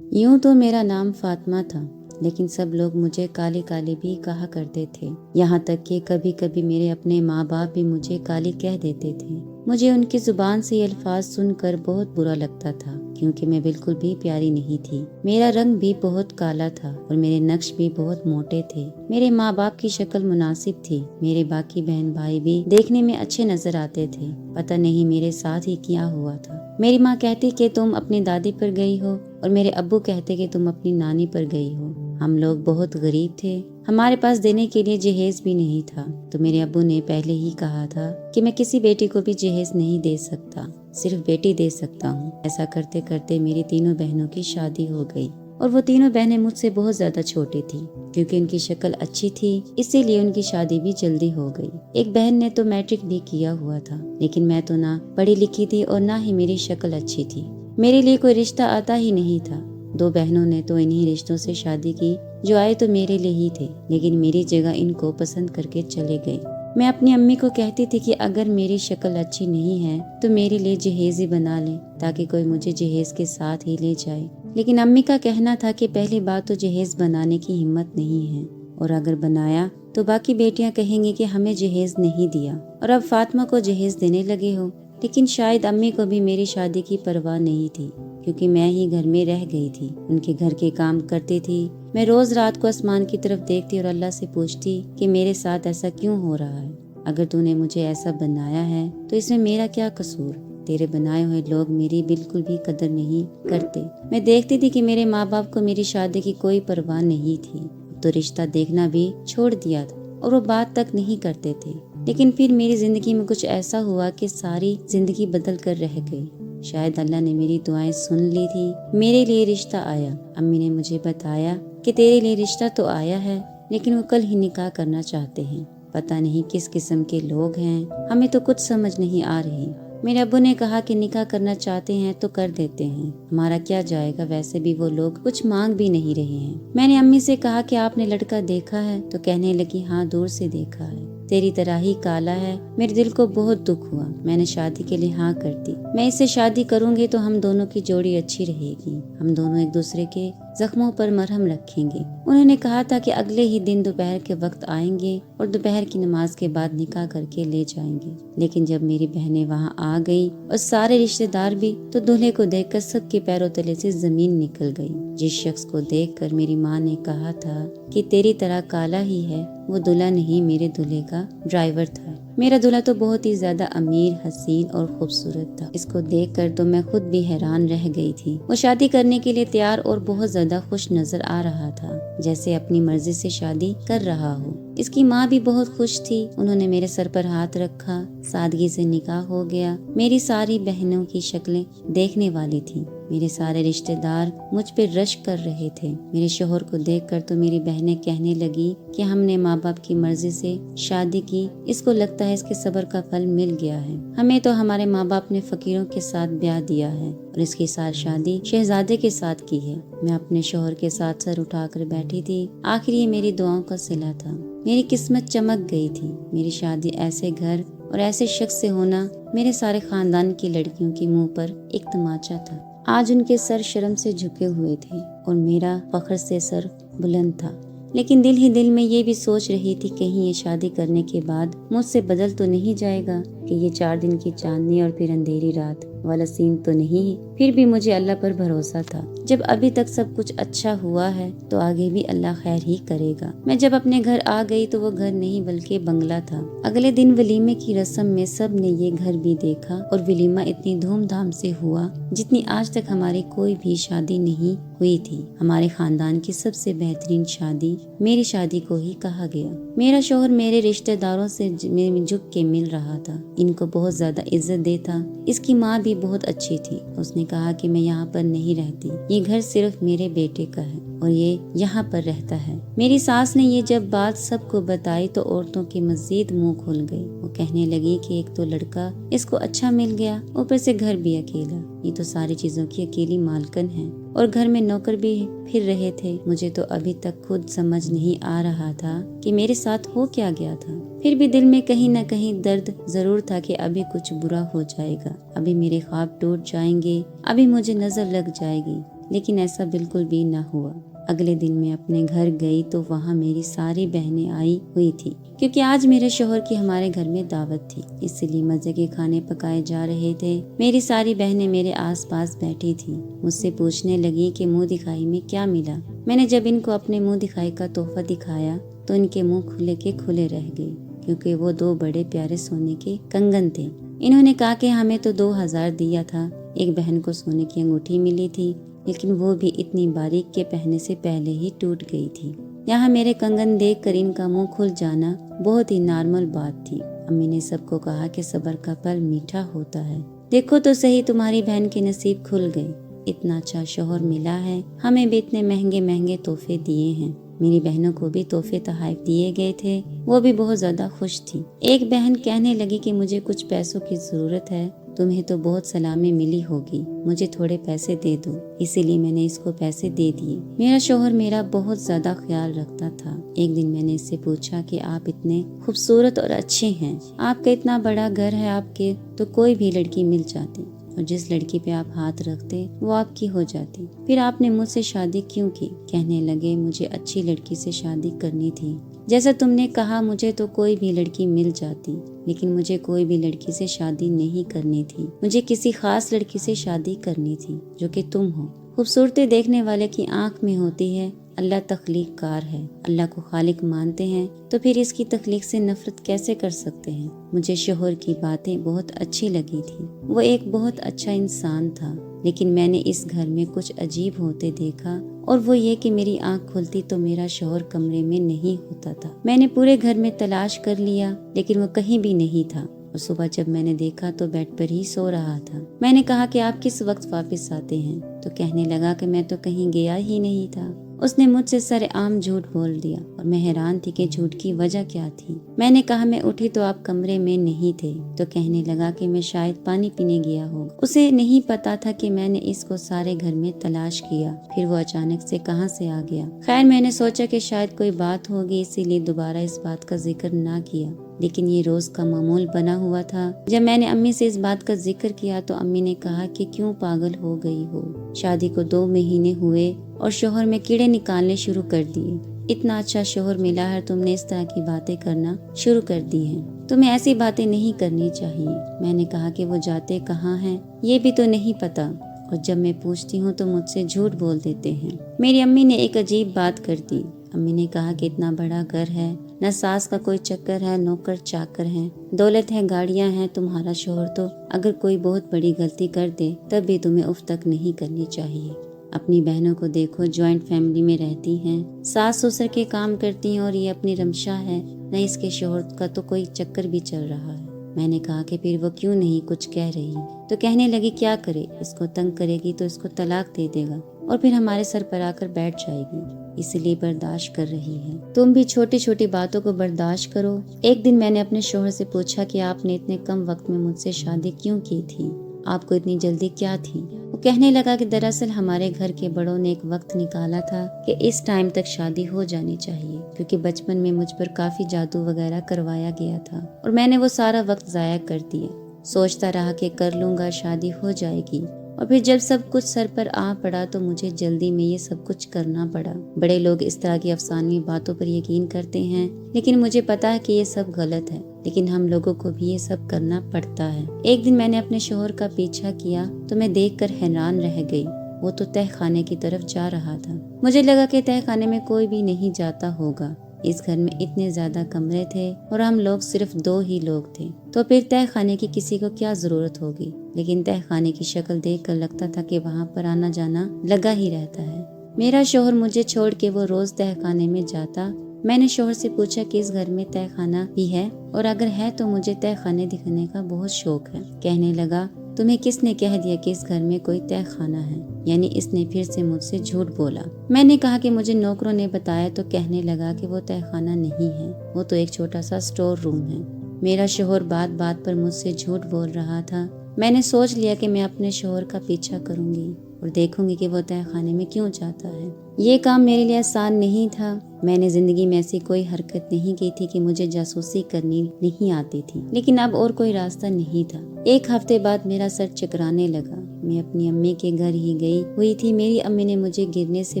यूं तो मेरा नाम फातिमा था, लेकिन सब लोग मुझे काली काली भी कहा करते थे। यहाँ तक कि कभी कभी मेरे अपने माँ बाप भी मुझे काली कह देते थे। मुझे उनकी जुबान से ये अल्फाज सुनकर बहुत बुरा लगता था, क्योंकि मैं बिल्कुल भी प्यारी नहीं थी। मेरा रंग भी बहुत काला था और मेरे नक्श भी बहुत मोटे थे। मेरे माँ बाप की शक्ल मुनासिब थी। मेरे बाकी बहन भाई भी देखने में अच्छे नजर आते थे। पता नहीं मेरे साथ ही क्या हुआ था। मेरी माँ कहती कि तुम अपनी दादी पर गई हो और मेरे अब्बू कहते कि तुम अपनी नानी पर गई हो। हम लोग बहुत गरीब थे, हमारे पास देने के लिए जहेज भी नहीं था। तो मेरे अब्बू ने पहले ही कहा था कि मैं किसी बेटी को भी जहेज नहीं दे सकता, सिर्फ बेटी दे सकता हूँ। ऐसा करते करते मेरी तीनों बहनों की शादी हो गई और वो तीनों बहनें मुझसे बहुत ज्यादा छोटी थी। क्योंकि उनकी शक्ल अच्छी थी, इसीलिए उनकी शादी भी जल्दी हो गई। एक बहन ने तो मैट्रिक भी किया हुआ था, लेकिन मैं तो ना पढ़ी लिखी थी और ना ही मेरी शक्ल अच्छी थी। मेरे लिए कोई रिश्ता आता ही नहीं था। दो बहनों ने तो इन्हीं रिश्तों से शादी की जो आए तो मेरे लिए ही थे, लेकिन मेरी जगह इनको पसंद करके चले गए। मैं अपनी अम्मी को कहती थी कि अगर मेरी शक्ल अच्छी नहीं है तो मेरे लिए जहेज ही बना ले, ताकि कोई मुझे जहेज के साथ ही ले जाए। लेकिन अम्मी का कहना था कि पहली बात तो जहेज बनाने की हिम्मत नहीं है, और अगर बनाया तो बाकी बेटियां कहेंगी कि हमें जहेज नहीं दिया और अब फातिमा को जहेज देने लगे हो। लेकिन शायद अम्मी को भी मेरी शादी की परवाह नहीं थी, क्योंकि मैं ही घर में रह गई थी, उनके घर के काम करती थी। मैं रोज रात को आसमान की तरफ देखती और अल्लाह से पूछती कि मेरे साथ ऐसा क्यों हो रहा है। अगर तूने मुझे ऐसा बनाया है तो इसमें मेरा क्या कसूर। तेरे बनाए हुए लोग मेरी बिल्कुल भी कदर नहीं करते। मैं देखती थी कि मेरे माँ बाप को मेरी शादी की कोई परवाह नहीं थी, तो रिश्ता देखना भी छोड़ दिया था और वो बात तक नहीं करते थे। लेकिन फिर मेरी जिंदगी में कुछ ऐसा हुआ कि सारी जिंदगी बदल कर रह गई। शायद अल्लाह ने मेरी दुआएं सुन ली थी। मेरे लिए रिश्ता आया। अम्मी ने मुझे बताया कि तेरे लिए रिश्ता तो आया है, लेकिन वो कल ही निकाह करना चाहते हैं। पता नहीं किस किस्म के लोग हैं, हमें तो कुछ समझ नहीं आ रही। मेरे अब्बू ने कहा कि निकाह करना चाहते हैं तो कर देते हैं, हमारा क्या जाएगा, वैसे भी वो लोग कुछ मांग भी नहीं रहे हैं। मैंने अम्मी से कहा कि आपने लड़का देखा है, तो कहने लगी हाँ, दूर से देखा है, तेरी तरह ही काला है। मेरे दिल को बहुत दुख हुआ। मैंने शादी के लिए हाँ कर दी। मैं इससे शादी करूंगी तो हम दोनों की जोड़ी अच्छी रहेगी, हम दोनों एक दूसरे के जख्मों पर मरहम रखेंगे। उन्होंने कहा था कि अगले ही दिन दोपहर के वक्त आएंगे और दोपहर की नमाज के बाद निकाह करके ले जाएंगे। लेकिन जब मेरी बहनें वहाँ आ गई और सारे रिश्तेदार भी, तो दूल्हे को देखकर सबके पैरों तले से जमीन निकल गई। जिस शख्स को देखकर मेरी माँ ने कहा था कि तेरी तरह काला ही है, वो दूल्हा नहीं, मेरे दूल्हे का ड्राइवर था। मेरा दूल्हा तो बहुत ही ज्यादा अमीर, हसीन और खूबसूरत था। इसको देखकर तो मैं खुद भी हैरान रह गई थी। वो शादी करने के लिए तैयार और बहुत ज्यादा खुश नजर आ रहा था, जैसे अपनी मर्जी से शादी कर रहा हो। इसकी माँ भी बहुत खुश थी। उन्होंने मेरे सर पर हाथ रखा, सादगी से निकाह हो गया। मेरी सारी बहनों की शक्लें देखने वाली थी। मेरे सारे रिश्तेदार मुझ पे रश कर रहे थे। मेरे शोहर को देखकर तो मेरी बहनें कहने लगी कि हमने माँ बाप की मर्जी से शादी की, इसको लगता है इसके सब्र का फल मिल गया है। हमें तो हमारे माँ बाप ने फकीरों के साथ ब्याह दिया है और इसकी साथ शादी शहजादे के साथ की है। मैं अपने शोहर के साथ सर उठाकर बैठी थी। आखिर ये मेरी दुआओं का सिला था। मेरी किस्मत चमक गई थी। मेरी शादी ऐसे घर और ऐसे शख्स से होना मेरे सारे खानदान की लड़कियों के मुंह पर एक तमाचा था। आज उनके सर शर्म से झुके हुए थे और मेरा फख्र से सर बुलंद था। लेकिन दिल ही दिल में ये भी सोच रही थी कहीं ये शादी करने के बाद मुझसे बदल तो नहीं जाएगा, कि ये 4 दिन की चांदनी और फिर अंधेरी रात वाला सीन तो नहीं। फिर भी मुझे अल्लाह पर भरोसा था। जब अभी तक सब कुछ अच्छा हुआ है तो आगे भी अल्लाह खैर ही करेगा। मैं जब अपने घर आ गई तो वो घर नहीं बल्कि बंगला था। अगले दिन वलीमे की रस्म में सब ने ये घर भी देखा और वलीमा इतनी धूमधाम से हुआ जितनी आज तक हमारी कोई भी शादी नहीं हुई थी। हमारे खानदान की सबसे बेहतरीन शादी मेरी शादी को ही कहा गया। मेरा शौहर मेरे रिश्तेदारों से झुक के मिल रहा था। इनको बहुत ज्यादा इज्जत देता। इसकी माँ भी बहुत अच्छी थी। उसने कहा कि मैं यहाँ पर नहीं रहती, ये घर सिर्फ मेरे बेटे का है और ये यहाँ पर रहता है। मेरी सास ने ये जब बात सबको बताई तो औरतों के मजीद मुंह खुल गई। वो कहने लगी कि एक तो लड़का इसको अच्छा मिल गया, ऊपर से घर भी अकेला, ये तो सारी चीजों की अकेली मालकन है और घर में नौकर भी फिर रहे थे। मुझे तो अभी तक खुद समझ नहीं आ रहा था कि मेरे साथ हो क्या गया था। फिर भी दिल में कहीं न कहीं दर्द जरूर था कि अभी कुछ बुरा हो जाएगा, अभी मेरे ख्वाब टूट जाएंगे, अभी मुझे नजर लग जाएगी। लेकिन ऐसा बिल्कुल भी न हुआ। अगले दिन मैं अपने घर गई तो वहाँ मेरी सारी बहनें आई हुई थी, क्योंकि आज मेरे शौहर की हमारे घर में दावत थी, इसलिए मजे के खाने पकाए जा रहे थे। मेरी सारी बहनें मेरे आसपास बैठी थी। मुझसे पूछने लगी कि मुंह दिखाई में क्या मिला। मैंने जब इनको अपने मुंह दिखाई का तोहफा दिखाया तो इनके मुंह खुले के खुले रह गए, क्योंकि वो 2 बड़े प्यारे सोने के कंगन थे। इन्होंने कहा कि हमें तो 2000 दिया था। एक बहन को सोने की अंगूठी मिली थी, लेकिन वो भी इतनी बारीक के पहनने से पहले ही टूट गई थी। यहाँ मेरे कंगन देखकर इनका मुंह खुल जाना बहुत ही नॉर्मल बात थी। अम्मी ने सबको कहा कि सब्र का फल मीठा होता है। देखो तो सही, तुम्हारी बहन के नसीब खुल गए। इतना अच्छा शौहर मिला है, हमें भी इतने महंगे महंगे तोहफे दिए हैं। मेरी बहनों को भी तोहफे तोहफे दिए गए थे, वो भी बहुत ज्यादा खुश थी। एक बहन कहने लगी कि मुझे कुछ पैसों की जरूरत है, तुम्हें तो बहुत सलामी मिली होगी, मुझे थोड़े पैसे दे दो। इसीलिए मैंने इसको पैसे दे दिए। मेरा शौहर मेरा बहुत ज्यादा ख्याल रखता था। एक दिन मैंने इससे पूछा कि आप इतने खूबसूरत और अच्छे हैं, आपका इतना बड़ा घर है, आपके तो कोई भी लड़की मिल जाती, और जिस लड़की पे आप हाथ रखते वो आपकी हो जाती। फिर आपने मुझसे शादी क्यों की? कहने लगे मुझे अच्छी लड़की से शादी करनी थी। जैसा तुमने कहा, मुझे तो कोई भी लड़की मिल जाती, लेकिन मुझे कोई भी लड़की से शादी नहीं करनी थी। मुझे किसी खास लड़की से शादी करनी थी, जो कि तुम हो। खूबसूरती देखने वाले की आंख में होती है। अल्लाह तख्लीककार है। अल्लाह को खालिक मानते हैं तो फिर इसकी तख्लीक से नफरत कैसे कर सकते हैं? मुझे शौहर की बातें बहुत अच्छी लगी थी। वो एक बहुत अच्छा इंसान था, लेकिन मैंने इस घर में कुछ अजीब होते देखा, और वो ये कि मेरी आंख खुलती तो मेरा शौहर कमरे में नहीं होता था। मैंने पूरे घर में तलाश कर लिया, लेकिन वो कहीं भी नहीं था, और सुबह जब मैंने देखा तो बेड पर ही सो रहा था। मैंने कहा कि आप किस वक्त वापस आते हैं? तो कहने लगा कि मैं तो कहीं गया ही नहीं था। उसने मुझसे सरेआम झूठ बोल दिया, और मैं हैरान थी कि झूठ की वजह क्या थी। मैंने कहा मैं उठी तो आप कमरे में नहीं थे। तो कहने लगा कि मैं शायद पानी पीने गया होगा। उसे नहीं पता था कि मैंने इसको सारे घर में तलाश किया, फिर वो अचानक से कहां से आ गया। खैर, मैंने सोचा कि शायद कोई बात होगी, इसीलिए दोबारा इस बात का जिक्र ना किया, लेकिन ये रोज का मामूल बना हुआ था। जब मैंने अम्मी से इस बात का जिक्र किया तो अम्मी ने कहा कि क्यों पागल हो गई हो? शादी को 2 महीने हुए और शौहर में कीड़े निकालने शुरू कर दिए। इतना अच्छा शौहर मिला है, तुमने इस तरह की बातें करना शुरू कर दी हैं। तुम्हें ऐसी बातें नहीं करनी चाहिए। मैंने कहा कि वो जाते कहाँ हैं ये भी तो नहीं पता, और जब मैं पूछती हूँ तो मुझसे झूठ बोल देते हैं। मेरी अम्मी ने एक अजीब बात कर दी। अम्मी ने कहा कि इतना बड़ा घर है, न सास का कोई चक्कर है, नौकर चाकर हैं, दौलत है, गाड़ियां हैं। तुम्हारा शौहर तो अगर कोई बहुत बड़ी गलती कर दे तब भी तुम्हें उफ तक नहीं करनी चाहिए। अपनी बहनों को देखो, जॉइंट फैमिली में रहती हैं, सास ससुर के काम करती हैं, और ये अपनी रमशा है, न इसके शौहर का तो कोई चक्कर भी चल रहा है। मैंने कहा कि फिर वो क्यों नहीं कुछ कह रही? तो कहने लगी क्या करे, इसको तंग करेगी तो इसको तलाक दे देगा और फिर हमारे सर पर आकर बैठ जाएगी, इसलिए बर्दाश्त कर रही है। तुम भी छोटी छोटी बातों को बर्दाश्त करो। एक दिन मैंने अपने शौहर से पूछा कि आपने इतने कम वक्त में मुझसे शादी क्यों की थी? आपको इतनी जल्दी क्या थी? वो कहने लगा कि दरअसल हमारे घर के बड़ों ने एक वक्त निकाला था कि इस टाइम तक शादी हो जानी चाहिए, क्योंकि बचपन में मुझ पर काफी जादू वगैरह करवाया गया था और मैंने वो सारा वक्त जाया कर दिया। सोचता रहा कि कर लूंगा, शादी हो जाएगी, और फिर जब सब कुछ सर पर आ पड़ा तो मुझे जल्दी में ये सब कुछ करना पड़ा। बड़े लोग इस तरह की अफसानवी बातों पर यकीन करते हैं, लेकिन मुझे पता है कि ये सब गलत है, लेकिन हम लोगों को भी ये सब करना पड़ता है। एक दिन मैंने अपने शौहर का पीछा किया तो मैं देखकर हैरान रह गई। वो तो तह खाने की तरफ जा रहा था। मुझे लगा कि तह खाने में कोई भी नहीं जाता होगा। इस घर में इतने ज्यादा कमरे थे और हम लोग सिर्फ 2 ही लोग थे, तो फिर तह खाने की किसी को क्या जरूरत होगी। लेकिन तह खाने की शक्ल देखकर लगता था कि वहाँ पर आना जाना लगा ही रहता है। मेरा शौहर मुझे छोड़ के वो रोज तह खाने में जाता। मैंने शौहर से पूछा कि इस घर में तह खाना भी है, और अगर है तो मुझे तह खाने दिखाने का बहुत शौक है। कहने लगा तुम्हें किसने कह दिया कि इस घर में कोई तह खाना है? यानी इसने फिर से मुझसे झूठ बोला। मैंने कहा कि मुझे नौकरों ने बताया, तो कहने लगा कि वो तह खाना नहीं है, वो तो एक छोटा सा स्टोर रूम है। मेरा शौहर बात बात पर मुझसे झूठ बोल रहा था। मैंने सोच लिया कि मैं अपने शौहर का पीछा करूंगी और देखूंगी कि वो तह खाने में क्यों जाता है। ये काम मेरे लिए आसान नहीं था। मैंने जिंदगी में ऐसी कोई हरकत नहीं की थी कि मुझे जासूसी करनी नहीं आती थी, लेकिन अब और कोई रास्ता नहीं था। एक हफ्ते बाद मेरा सर चकराने लगा। میں اپنی امی کے گھر ہی گئی ہوئی تھی، میری امی نے مجھے گرنے سے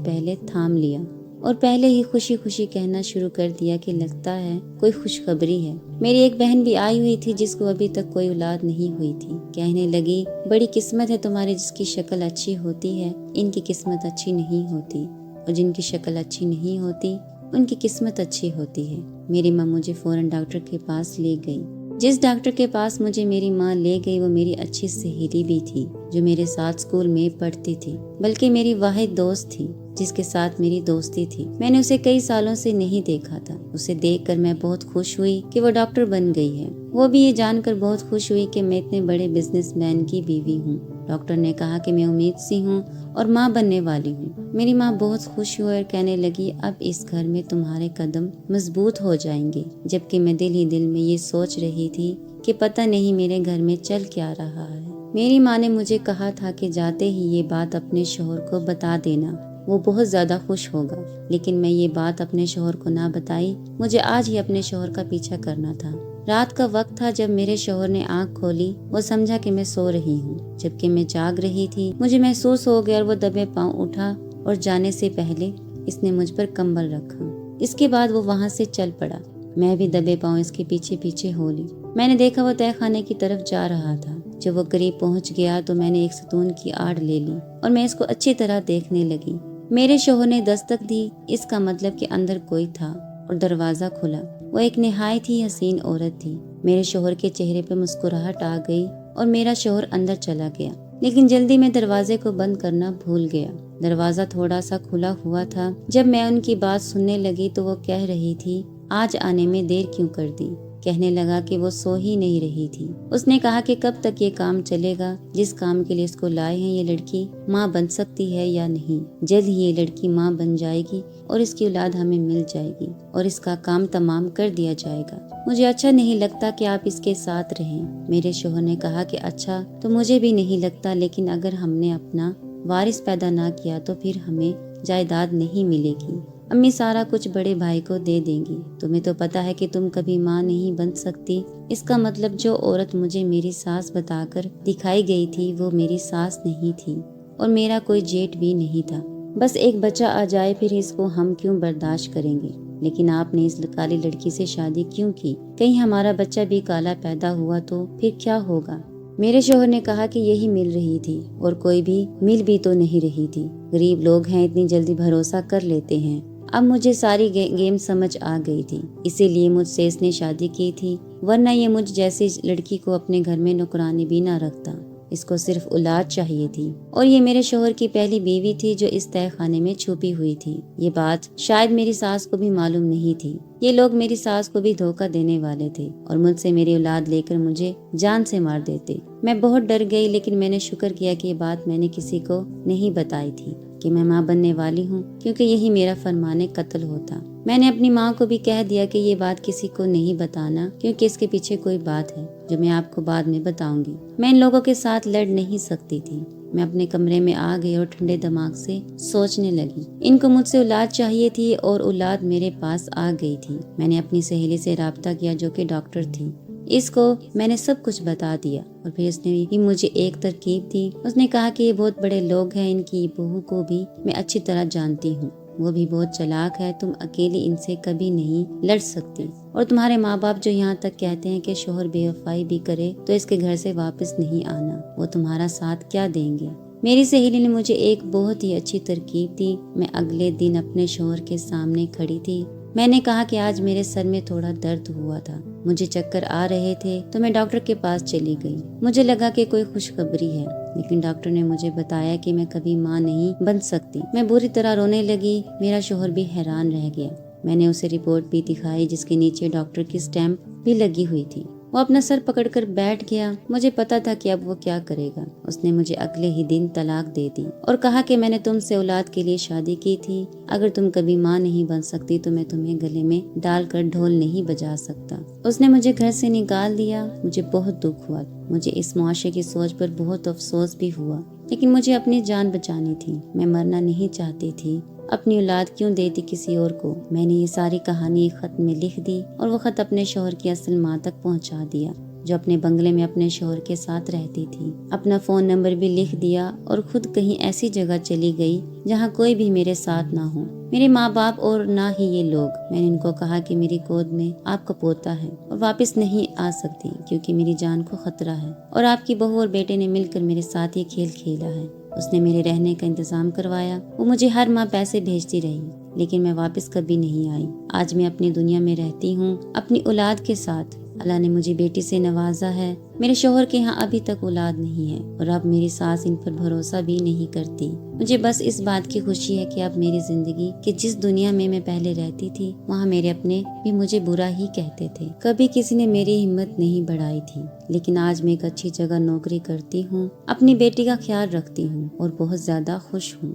پہلے تھام لیا اور پہلے ہی خوشی خوشی کہنا شروع کر دیا کہ لگتا ہے کوئی خوشخبری ہے۔ میری ایک بہن بھی آئی ہوئی تھی جس کو ابھی تک کوئی اولاد نہیں ہوئی تھی۔ کہنے لگی، بڑی قسمت ہے تمہاری، جس کی شکل اچھی ہوتی ہے ان کی قسمت اچھی نہیں ہوتی، اور جن کی شکل اچھی نہیں ہوتی ان کی قسمت اچھی ہوتی ہے۔ میری ماں مجھے فوراً ڈاکٹر کے پاس لے گئی۔ جس ڈاکٹر کے پاس مجھے میری ماں لے گئی وہ میری اچھی سہیلی بھی تھی جو میرے ساتھ اسکول میں پڑھتی تھی، بلکہ میری واحد دوست تھی جس کے ساتھ میری دوستی تھی۔ میں نے اسے کئی سالوں سے نہیں دیکھا تھا۔ اسے دیکھ کر میں بہت خوش ہوئی کہ وہ ڈاکٹر بن گئی ہے۔ وہ بھی یہ جان کر بہت خوش ہوئی کہ میں اتنے بڑے بزنس مین کی بیوی ہوں۔ ڈاکٹر نے کہا کہ میں امید سی ہوں اور ماں بننے والی ہوں۔ میری ماں بہت خوش ہوئی اور کہنے لگی، اب اس گھر میں تمہارے قدم مضبوط ہو جائیں گے، جبکہ میں دل ہی دل میں یہ سوچ رہی تھی کہ پتہ نہیں میرے گھر میں چل کیا رہا ہے۔ میری ماں نے مجھے کہا تھا کہ جاتے ہی یہ بات اپنے شوہر کو بتا دینا، وہ بہت زیادہ خوش ہوگا، لیکن میں یہ بات اپنے شوہر کو نہ بتائی۔ مجھے آج ہی اپنے شوہر کا پیچھا کرنا تھا۔ رات کا وقت تھا جب میرے شوہر نے آنکھ کھولی۔ وہ سمجھا کہ میں سو رہی ہوں، جبکہ میں جاگ رہی تھی۔ مجھے محسوس ہو گیا اور وہ دبے پاؤں اٹھا اور جانے سے پہلے اس نے مجھ پر کمبل رکھا۔ اس کے بعد وہ وہاں سے چل پڑا۔ میں بھی دبے پاؤں اس کے پیچھے پیچھے ہو لی۔ میں نے دیکھا وہ تہہ خانے کی طرف جا رہا تھا۔ جب وہ قریب پہنچ گیا تو میں نے ایک ستون کی آڑ لے لی اور میں اس کو اچھی طرح دیکھنے لگی۔ میرے شوہر نے دستک دی، اس کا مطلب کہ اندر کوئی تھا، اور دروازہ کھلا۔ وہ ایک نہایت ہی حسین عورت تھی۔ میرے شوہر کے چہرے پہ مسکراہٹ آ گئی اور میرا شوہر اندر چلا گیا، لیکن جلدی میں دروازے کو بند کرنا بھول گیا۔ دروازہ تھوڑا سا کھلا ہوا تھا۔ جب میں ان کی بات سننے لگی تو وہ کہہ رہی تھی، آج آنے میں دیر کیوں کر دی؟ کہنے لگا کہ وہ سو ہی نہیں رہی تھی۔ اس نے کہا کہ کب تک یہ کام چلے گا؟ جس کام کے لیے اس کو لائے ہیں، یہ لڑکی ماں بن سکتی ہے یا نہیں؟ جلد ہی یہ لڑکی ماں بن جائے گی اور اس کی اولاد ہمیں مل جائے گی اور اس کا کام تمام کر دیا جائے گا۔ مجھے اچھا نہیں لگتا کہ آپ اس کے ساتھ رہیں۔ میرے شوہر نے کہا کہ اچھا تو مجھے بھی نہیں لگتا، لیکن اگر ہم نے اپنا وارث پیدا نہ کیا تو پھر ہمیں جائیداد نہیں ملے گی۔ امی سارا کچھ بڑے بھائی کو دے دیں گی۔ تمہیں تو پتا ہے کہ تم کبھی ماں نہیں بن سکتی۔ اس کا مطلب جو عورت مجھے میری ساس بتا کر دکھائی گئی تھی وہ میری ساس نہیں تھی اور میرا کوئی جیٹ بھی نہیں تھا۔ بس ایک بچہ آ جائے پھر اس کو ہم کیوں برداشت کریں گے؟ لیکن آپ نے اس کالی لڑکی سے شادی کیوں کی؟ کہیں ہمارا بچہ بھی کالا پیدا ہوا تو پھر کیا ہوگا؟ میرے شوہر نے کہا کہ یہی مل رہی تھی اور کوئی بھی مل بھی تو نہیں رہی تھی۔ غریب لوگ ہیں، اتنی جلدی بھروسہ کر لیتے ہیں۔ اب مجھے ساری گیم سمجھ آ گئی تھی، اسی لیے مجھ سے اس نے شادی کی تھی، ورنہ یہ مجھ جیسی لڑکی کو اپنے گھر میں نوکرانی بھی نہ رکھتا۔ اس کو صرف اولاد چاہیے تھی، اور یہ میرے شوہر کی پہلی بیوی تھی جو اس تہہ خانے میں چھپی ہوئی تھی۔ یہ بات شاید میری ساس کو بھی معلوم نہیں تھی۔ یہ لوگ میری ساس کو بھی دھوکہ دینے والے تھے اور مجھ سے میری اولاد لے کر مجھے جان سے مار دیتے۔ میں بہت ڈر گئی، لیکن میں نے شکر کیا کہ یہ بات میں نے کسی کو نہیں بتائی تھی کہ میں ماں بننے والی ہوں، کیونکہ یہی میرا فرمان قتل ہوتا۔ میں نے اپنی ماں کو بھی کہہ دیا کہ یہ بات کسی کو نہیں بتانا، کیونکہ اس کے پیچھے کوئی بات ہے جو میں آپ کو بعد میں بتاؤں گی۔ میں ان لوگوں کے ساتھ لڑ نہیں سکتی تھی۔ میں اپنے کمرے میں آ گئی اور ٹھنڈے دماغ سے سوچنے لگی۔ ان کو مجھ سے اولاد چاہیے تھی اور اولاد میرے پاس آ گئی تھی۔ میں نے اپنی سہیلی سے رابطہ کیا جو کہ ڈاکٹر تھی۔ اس کو میں نے سب کچھ بتا دیا اور پھر اس نے بھی مجھے ایک ترکیب دی۔ اس نے کہا کہ یہ بہت بڑے لوگ ہیں، ان کی بہو کو بھی میں اچھی طرح جانتی ہوں، وہ بھی بہت چلاک ہے، تم اکیلی ان سے کبھی نہیں لڑ سکتی، اور تمہارے ماں باپ جو یہاں تک کہتے ہیں کہ شوہر بے وفائی بھی کرے تو اس کے گھر سے واپس نہیں آنا، وہ تمہارا ساتھ کیا دیں گے؟ میری سہیلی نے مجھے ایک بہت ہی اچھی ترکیب دی۔ میں اگلے دن اپنے شوہر کے سامنے کھڑی تھی۔ میں نے کہا کہ آج میرے سر میں تھوڑا درد ہوا تھا، مجھے چکر آ رہے تھے، تو میں ڈاکٹر کے پاس چلی گئی۔ مجھے لگا کہ کوئی خوشخبری ہے، لیکن ڈاکٹر نے مجھے بتایا کہ میں کبھی ماں نہیں بن سکتی۔ میں بری طرح رونے لگی۔ میرا شوہر بھی حیران رہ گیا۔ میں نے اسے رپورٹ بھی دکھائی جس کے نیچے ڈاکٹر کی اسٹیمپ بھی لگی ہوئی تھی۔ وہ اپنا سر پکڑ کر بیٹھ گیا۔ مجھے پتا تھا کہ اب وہ کیا کرے گا۔ اس نے مجھے اگلے ہی دن طلاق دے دی اور کہا کہ میں نے تم سے اولاد کے لیے شادی کی تھی، اگر تم کبھی ماں نہیں بن سکتی تو میں تمہیں گلے میں ڈال کر ڈھول نہیں بجا سکتا۔ اس نے مجھے گھر سے نکال دیا۔ مجھے بہت دکھ ہوا، مجھے اس معاشرے کی سوچ پر بہت افسوس بھی ہوا، لیکن مجھے اپنی جان بچانی تھی۔ میں مرنا نہیں چاہتی تھی۔ اپنی اولاد کیوں دیتی کسی اور کو؟ میں نے یہ ساری کہانی ایک خط میں لکھ دی اور وہ خط اپنے شوہر کی اصل ماں تک پہنچا دیا۔ जो अपने बंगले में अपने शौहर के साथ रहती थी। अपना फ़ोन नंबर भी लिख दिया और खुद कहीं ऐसी जगह चली गई जहाँ कोई भी मेरे साथ ना हो, मेरे माँ बाप और ना ही ये लोग। मैंने उनको कहा कि मेरी गोद में आपका पोता है और वापस नहीं आ सकती क्योंकि मेरी जान को खतरा है, और आपकी बहू और बेटे ने मिलकर मेरे साथ ये खेल खेला है। उसने मेरे रहने का इंतजाम करवाया। वो मुझे हर माह पैसे भेजती रही, लेकिन मैं वापस कभी नहीं आई। आज मैं अपनी दुनिया में रहती हूँ अपनी औलाद के साथ। अल्लाह ने मुझे बेटी से नवाजा है। मेरे शौहर के यहाँ अभी तक औलाद नहीं है और अब मेरी सास इन पर भरोसा भी नहीं करती। मुझे बस इस बात की खुशी है कि अब मेरी जिंदगी कि जिस दुनिया में मैं पहले रहती थी वहाँ मेरे अपने भी मुझे बुरा ही कहते थे। कभी किसी ने मेरी हिम्मत नहीं बढ़ाई थी, लेकिन आज मैं एक अच्छी जगह नौकरी करती हूँ, अपनी बेटी का ख्याल रखती हूँ और बहुत ज्यादा खुश हूँ।